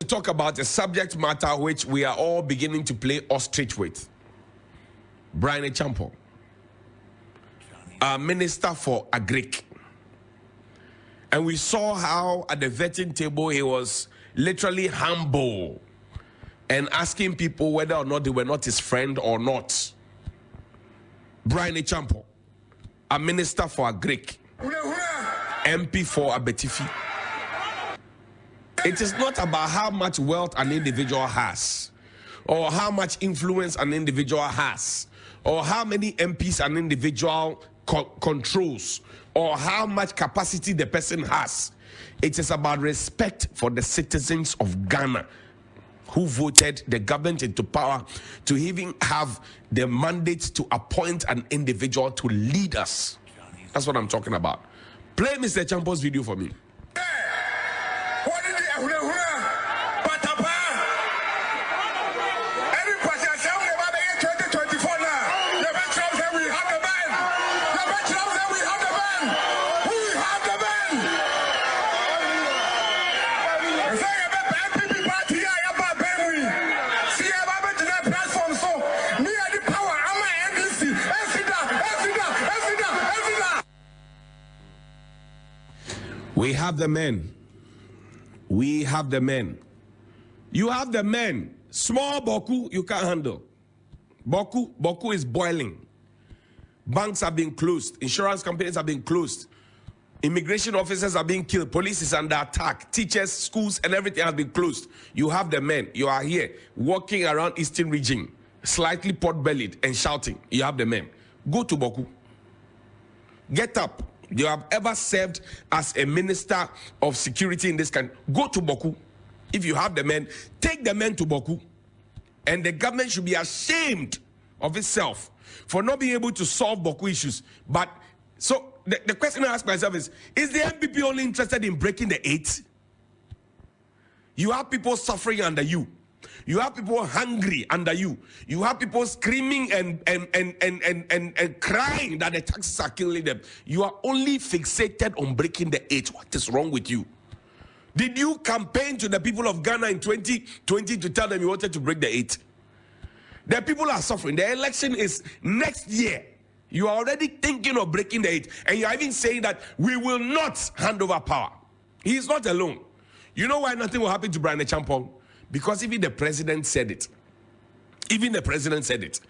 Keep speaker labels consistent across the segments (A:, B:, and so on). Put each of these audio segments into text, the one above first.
A: Talk about a subject matter which we are all beginning to play ostrich with. Bryan Acheampong, Minister for Agric. And we saw how at the vetting table he was literally humble and asking people whether or not they were not his friend or not. Bryan Acheampong, a Minister for Agric, MP for Abetifi. It is not about how much wealth an individual has, or how much influence an individual has, or how many MPs an individual controls, or how much capacity the person has. It is about respect for the citizens of Ghana who voted the government into power to even have the mandate to appoint an individual to lead us. That's what I'm talking about. Play Mr. Acheampong's video for me. We have the men. We have the men. You have the men. Small Bawku, you can't handle. Bawku is boiling. Banks have been closed. Insurance companies have been closed. Immigration officers are being killed. Police is under attack. Teachers, schools, and everything has been closed. You have the men. You are here walking around Eastern region, slightly pot-bellied and shouting. You have the men. Go to Bawku. Get up. You have ever served as a minister of security in this country, go to Bawku. If you have the men, take the men to Bawku. And the government should be ashamed of itself for not being able to solve Bawku issues. But, so, the question I ask myself is the NPP only interested in breaking the 8? You have people suffering under you. You have people hungry under you. You have people screaming and crying that the taxes are killing them. You are only fixated on breaking the 8. What is wrong with you? Did you campaign to the people of Ghana in 2020 to tell them you wanted to break the 8? The people are suffering. The election is next year. You are already thinking of breaking the 8. And you are even saying that we will not hand over power. He is not alone. You know why nothing will happen to Bryan Acheampong? Because even the president said it. Even the president said it.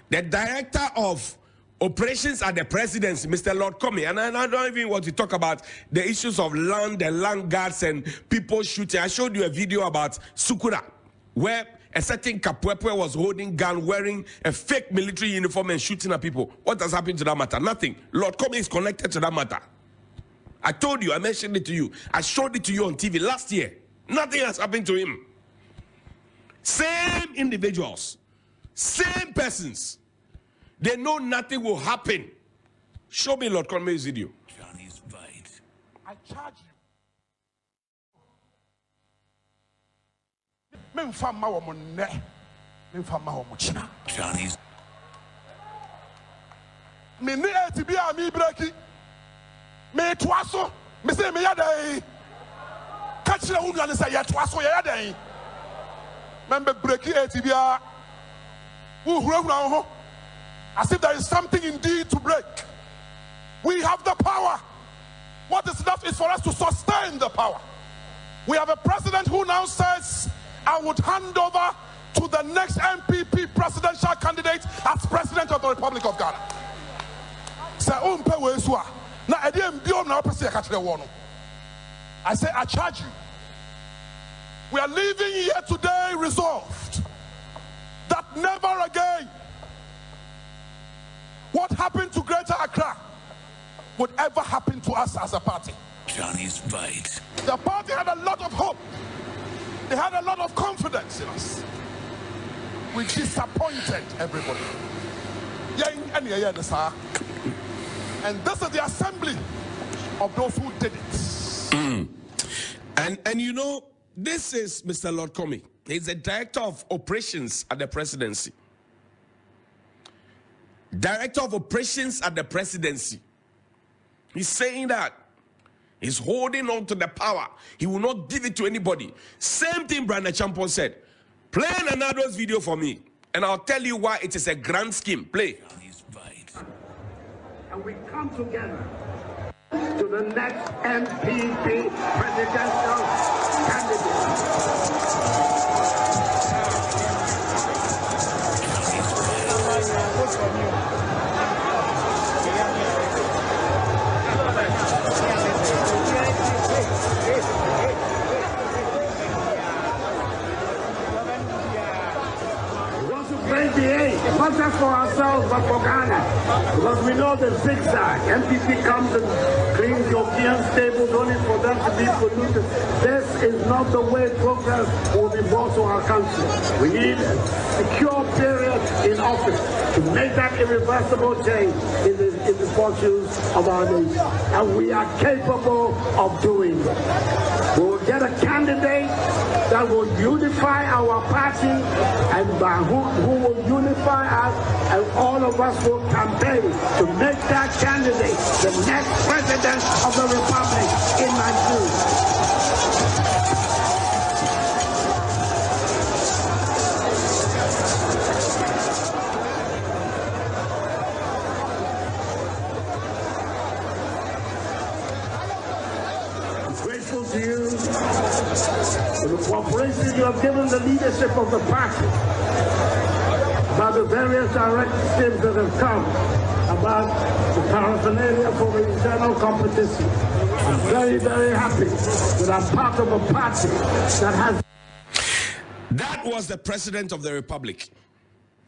A: The director of operations at the presidency, Mr. Lord Comey, and I don't even want to talk about the issues of land, the land guards, and people shooting. I showed you a video about Sukura, where a certain Kapwepwe was holding gun, wearing a fake military uniform and shooting at people. What has happened to that matter? Nothing. Lord Comey is connected to that matter. I told you, I mentioned it to you. I showed it to you on TV last year. Nothing has happened to him. Same individuals, same persons. They know nothing will happen. Show me Lord Conway's video.
B: Johnny's bite.
C: I charge you.
B: Johnny's.
C: Me ne etibi a mi breki. Me twaso. Me say me yadai. Catch the wound and say ya twaso ya yadai. Member breaking ATBA, as if there is something indeed to break. We have the power. What is left is for us to sustain the power. We have a president who now says, I would hand over to the next NPP presidential candidate as president of the Republic of Ghana. I say, I charge you. We are leaving here today resolved that never again what happened to Greater Accra would ever happen to us as a party.
B: Johnny's bite.
C: The party had a lot of hope. They had a lot of confidence in us. We disappointed everybody. And this is the assembly of those who did it.
A: And you know, this is Mr. Lord Comey. He's the director of operations at the presidency. Director of operations at the presidency. He's saying that He's holding on to the power. He will not give it to anybody. Same thing Bryan Acheampong said. Play Nanado's video for me, and I'll tell you why it is a grand scheme. Play.
D: And we come together to the next NPP presidential candidate. Not just for ourselves, but for Ghana. Because we know the zigzag. NPP comes and cleans European stables only for them to be polluted. This is not the way progress will be brought to our country. We need a secure period in office to make that irreversible change in the fortunes of our nation. And we are capable of doing it. We will get a candidate that will unify our party and who will unify us, and all of us will campaign to make that candidate the next president of the Republic in Nigeria. To you for the cooperation you have given the leadership of the party about the various directives that have come about the paraphernalia for the internal competition. I'm very, very happy that I'm part of a party that has...
A: That was the president of the republic.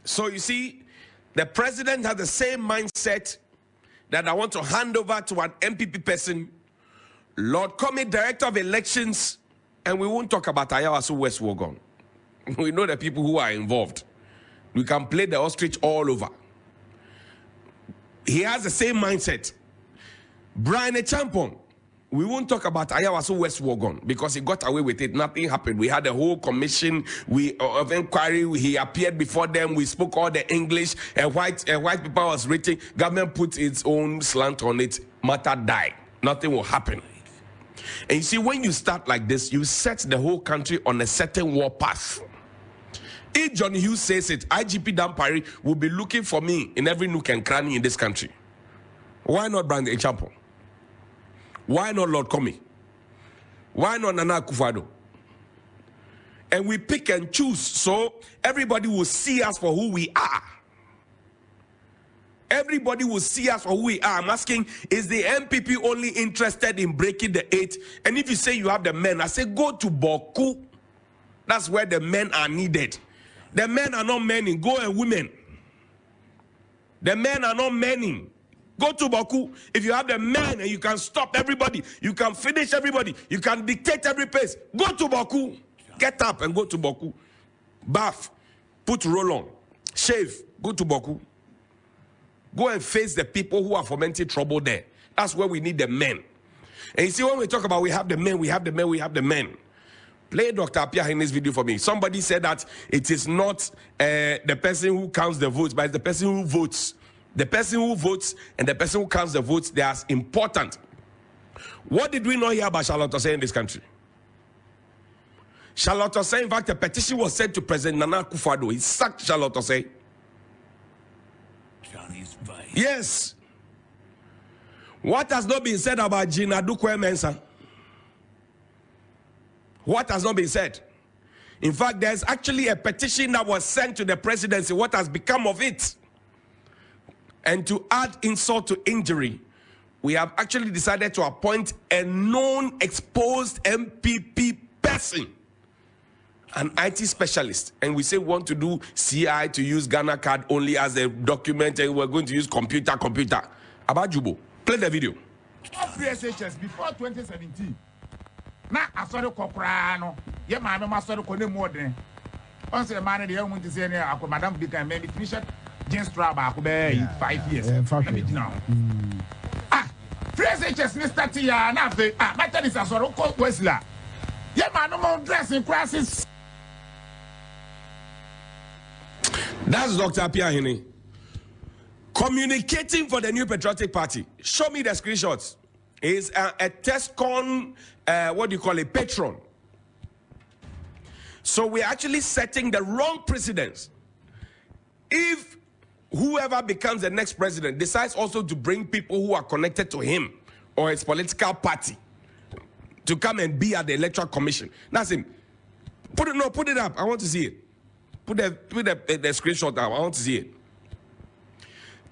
A: So you see, the president has the same mindset that I want to hand over to an MPP person, Lord Comey, Director of Elections, and we won't talk about Ayawa West Wogon. We know the people who are involved. We can play the ostrich all over. He has the same mindset. Bryan Acheampong, we won't talk about Ayawa West Wogon because he got away with it. Nothing happened. We had a whole commission of inquiry. He appeared before them. We spoke all the English. A white paper was written. Government put its own slant on it. Matter died. Nothing will happen. And you see, when you start like this, you set the whole country on a certain war path. If Jonnie Hughes says it, IGP Dampari will be looking for me in every nook and cranny in this country. Why not Bryan Acheampong? Why not Lord Comey? Why not Nana Akuffo? And we pick and choose so everybody will see us for who we are. Everybody will see us for who we are. I'm asking, is the MPP only interested in breaking the 8? And if you say you have the men, I say go to Bawku. That's where the men are needed. The men are not men. Go and women. The men are not men. Go to Bawku. If you have the men and you can stop everybody, you can finish everybody, you can dictate every pace, go to Bawku. Get up and go to Bawku. Bath, put roll on, shave, go to Bawku. Go and face the people who are fomenting trouble there. That's where we need the men. And you see, when we talk about we have the men, we have the men, we have the men. Play Dr. Apia in this video for me. Somebody said that it is not the person who counts the votes, but it's the person who votes. The person who votes and the person who counts the votes, they are important. What did we not hear about Charlotte say in this country? Charlotte say, in fact, a petition was sent to President Nana Akuffo. He sacked Charlotte say. Yes. What has not been said about Gina Dukwe Mensah? What has not been said? In fact, there's actually a petition that was sent to the presidency. What has become of it? And to add insult to injury, we have actually decided to appoint a known exposed MPP person, an IT specialist, and we say we want to do CI to use Ghana card only as a document, and we're going to use computer. About Jubo, play the video.
E: SHS before 2017. Now I saw the Cocrano. Yeah, my mama saw the Cone more than once a man the young to say, Madam became maybe finish James Straba 5 years. Now. SHS Mr. Tia, and after my tennis as well, Westla. Yeah, man, no more dressing classes.
A: That's Dr. Apia communicating for the New Patriotic Party. Show me the screenshots. He's a TESCON, what do you call it, patron. So we're actually setting the wrong precedents. If whoever becomes the next president decides also to bring people who are connected to him or his political party to come and be at the Electoral Commission, that's him. Put it up. I want to see it. Put the screenshot up. I want to see it.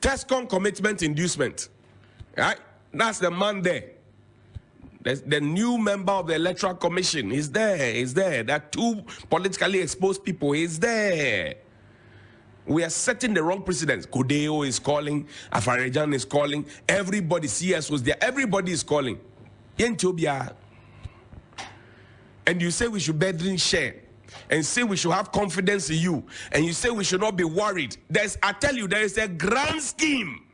A: TESCON commitment inducement. Right? That's the man there. The new member of the Electoral Commission is there. He's there. There are two politically exposed people. He's there. We are setting the wrong precedents. Kodeo is calling. Afarejan is calling. Everybody, CS was there. Everybody is calling. Yentobia. And you say we should bedroom share. And say we should have confidence in you. And you say we should not be worried. I tell you, there is a grand scheme.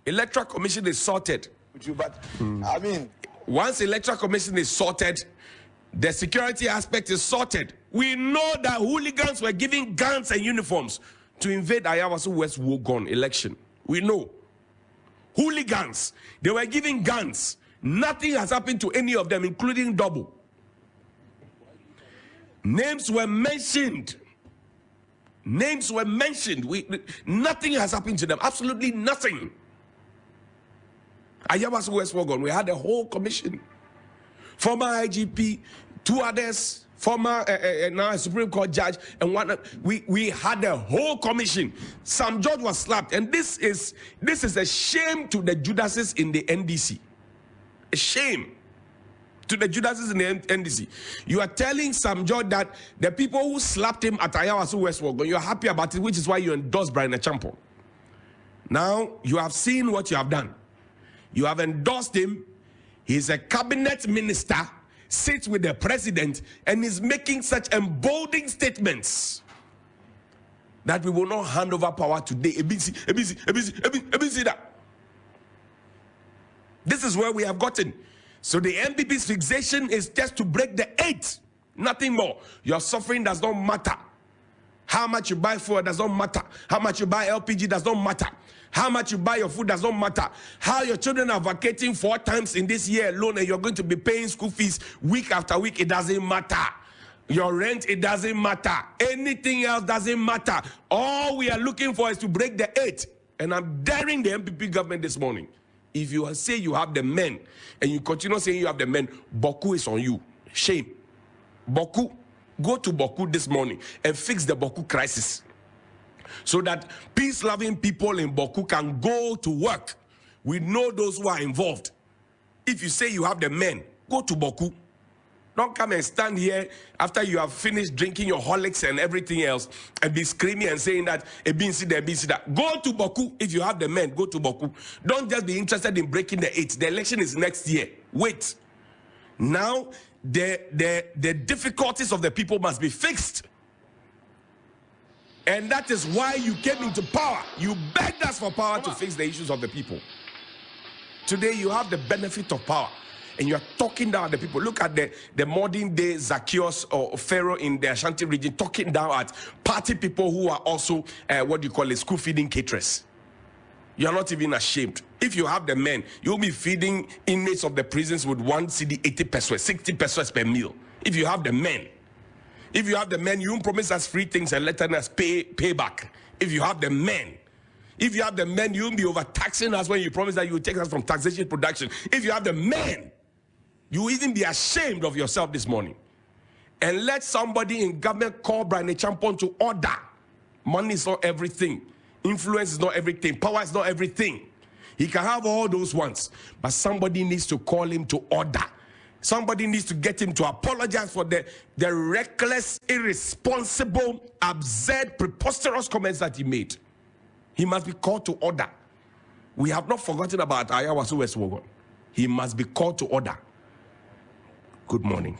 A: Electoral Commission is sorted.
F: But I mean,
A: once Electoral Commission is sorted, the security aspect is sorted. We know that hooligans were giving guns and uniforms to invade Ayawaso West Wogon election. We know. Hooligans, they were giving guns. Nothing has happened to any of them, including Double. Names were mentioned. Names were mentioned. Nothing has happened to them. Absolutely nothing. Ayawaso West Wogon, we had a whole commission. Former IGP, two others, former now a Supreme Court judge, and one. We had a whole commission. Sam George was slapped, and this is a shame to the Judases in the NDC. A shame to the Judases in the NDC. You are telling Sam George that the people who slapped him at Ayawaso West Wogon, you are happy about it, which is why you endorse Bryan Acheampong. Now you have seen what you have done. You have endorsed him. He's a cabinet minister, sits with the president, and is making such emboldening statements that we will not hand over power today. That. This is where we have gotten. So the NPP's fixation is just to break the 8. Nothing more. Your suffering does not matter. How much you buy fuel does not matter. How much you buy LPG does not matter. How much you buy your food does not matter. How your children are vacating 4 times in this year alone and you're going to be paying school fees week after week, it doesn't matter. Your rent, it doesn't matter. Anything else doesn't matter. All we are looking for is to break the 8. And I'm daring the NPP government this morning. If you say you have the men and you continue saying you have the men, Bawku is on you. Shame. Bawku, go to Bawku this morning and fix the Bawku crisis, so that peace-loving people in Bawku can go to work. We know those who are involved. If you say you have the men, go to Bawku. Don't come and stand here after you have finished drinking your Horlicks and everything else and be screaming and saying that Ebinsi that. Go to Bawku. If you have the men, go to Bawku. Don't just be interested in breaking the 8. The election is next year. Wait. Now, the difficulties of the people must be fixed. And that is why you came into power. You begged us for power to fix the issues of the people. Today you have the benefit of power. And you are talking down at the people. Look at the modern day Zacchaeus or Pharaoh in the Ashanti region, talking down at party people who are also, school feeding caterers. You are not even ashamed. If you have the men, you'll be feeding inmates of the prisons with 1 CD 80 pesos, 60 pesos per meal. If you have the men. If you have the men, you won't promise us free things and let us pay back. If you have the men. If you have the men, you won't be overtaxing us when you promise that you will take us from taxation production. If you have the men, you will even be ashamed of yourself this morning. And let somebody in government call Bryan Acheampong to order. Money is not everything. Influence is not everything. Power is not everything. He can have all those ones. But somebody needs to call him to order. Somebody needs to get him to apologize for the reckless, irresponsible, absurd, preposterous comments that he made. He must be called to order. We have not forgotten about Ayawaso West Wogon. He must be called to order. Good morning.